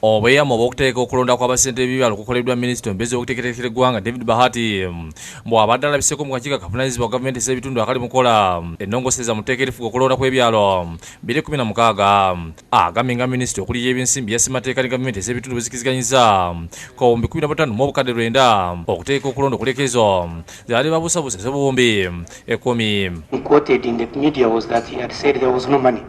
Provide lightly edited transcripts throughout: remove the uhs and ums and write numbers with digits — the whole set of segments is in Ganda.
obweyamo obw'okuteeka okulonda kw'abassentebe b'ebyalo kukoleddwa minisita omubeezi w'okuteekateekera eggwanga David Bahati bw'abadde alabiseko mu kakiiko akavunaanyizibwa gavumenti ez'ebitundu akali mu kukola ennongosereza mu tteekerefu okulonda kw'ebyalo 2016 agambye nga minisita okuliya ebyensimbi yassemateeka ne gavumenti ez'ebitundu bezikiziganyiza ko 2015 mu obukadde 9 okuteeka okulonda okulekezo zaali babuusabuusa ez'obuwumbi 10. Quoted in the media was that he had said there was no money.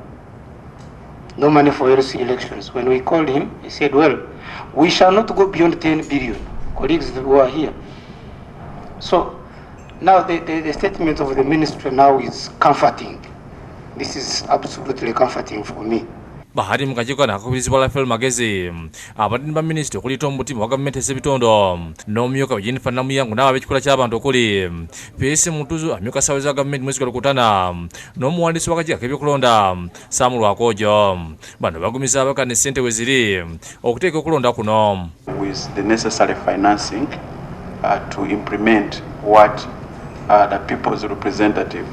No money for LC elections. When we called him, he said, well, we shall not go beyond 10 billion. Colleagues who are here. So now the statement of the minister now is comforting. This is absolutely comforting for me. Bahati mu kakiiko akakubirizibwa Rafael Magezi abadde ba minisita okulita omutima wa gavumenti ez'ebitundu n'omumyuka we Jennifer Namuyangu n'ab'ekikula ky'abantu okuli PS Mutuzu amyuka ssaawa za gavumenti mwezi Gwakutana n'omuwandiisi w'akakiiko ak'ebyokulonda Sam Lwakojo. Bano bagumiza abaka ne ssente we ziri okuteeka okulonda kuno. With the necessary financing to implement what the people's representative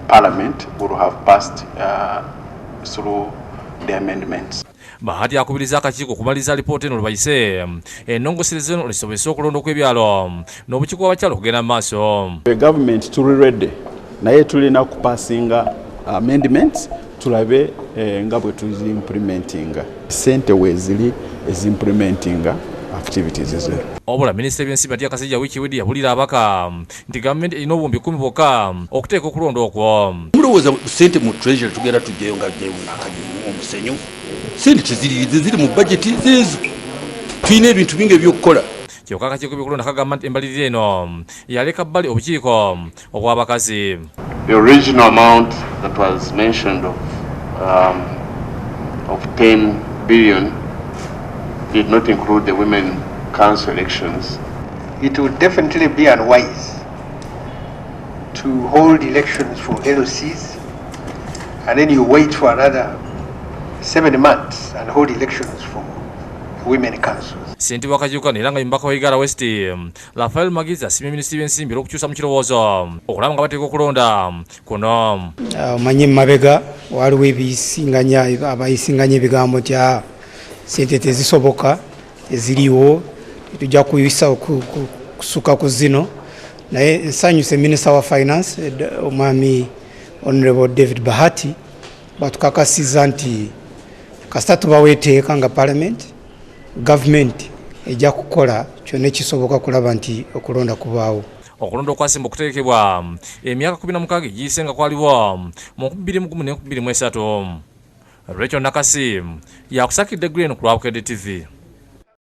parliament would have passed through the amendments. Bahati akubiriza akakiiko okumaliza alipoota eno lubayise ennongosereza eno lisobozese okulonda okw'ebyalo n'obukiiko bw'abakyala okugenda mu maaso. The government tuli ready naye tulina kupasinga amendments tulabe nga bwe tuzi implementinga ssente weeziri ezimplementinga activities ezo. Obula minisita w'ebyensimbi ekakasizza wiiki ewedde yabulira abaka nti gavumenti erina obumbi 10 bwokka okuteeka okulonda okwo. Mulowooza ssente mu treasury tugenda tujjayo nga omusenyu ssente teziri mu budgeti zeezo tulina ebintu bingi eby'okukola. Kyokka akakiiko k'ebyokulonda kagamba nti embalirira eno yaleka bbali obukiiko obw'abakazi. The original amount that was mentioned of 10 billion did not include the women council elections. It would definitely be unwise to hold elections for LOCs and then you wait for another 7 months and hold elections for women councils. Ssente w'akakiiko era nga omubaka wa Igara West Rafael Magezi asiimye minisita w'ensimbi olw'okukyusa mu kirowoozo okulaba nga bateeka okulonda kuno. Omanyi mabega waliwo abayisinganya ebigambo tya ssente tezisoboka eziriwo tujja kuyisa kusuka ku zino naye nsanyuse minisita wa finance omwami Honorable David Bahati batukakasizza nti kasita tubaweeteeka nga parliament government ejja kukola kyonna ekisoboka kulaba nti okulonda kubaawo. Okulonda okwasemba okuteekebwa emyaka 16 egiyise nga kwaliwo mu 2013. Rachel Nakasi yakusakidde Green ku Bukedde TV.